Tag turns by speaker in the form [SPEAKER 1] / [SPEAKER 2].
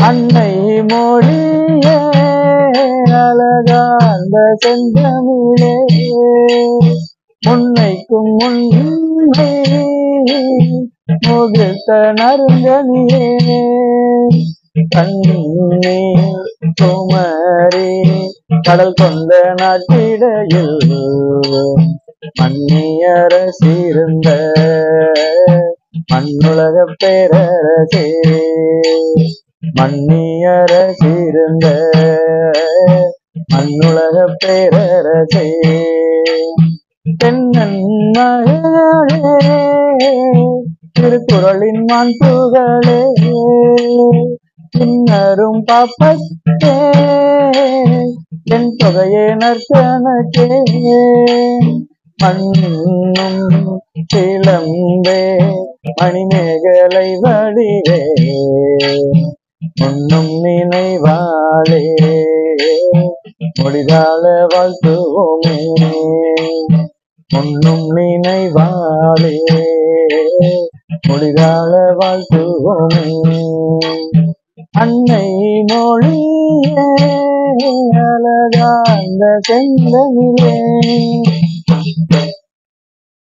[SPEAKER 1] அன்னை மொழியே அழகாந்த செந்தமிழே முன்னைக்கும் முன்னை முகிழ்த்த நறுங்கனியே கண்ணே குமரி கடல் கொண்ட நாட்டிடையில் மன்னியரசிருந்த மண்ணுலக பேரரசே மன்னியரசிருந்த மண்ணுலக பேரரசே தென்னன் மகளே திருக்குறளின் மான் புகழே பின்னரும் பாப்பத்தே என் தொகையே நற்கணக்கே மண்ணும் சிலம்பே மணிமேகலை வடிவே முன்னும் நினைவாளே மொழிதாள வாழ்த்துவோமே முன்னும் நினைவாளே மொழிதாள வாழ்த்துவோமே அன்னை மொழியே அழகாந்த செந்தமிழே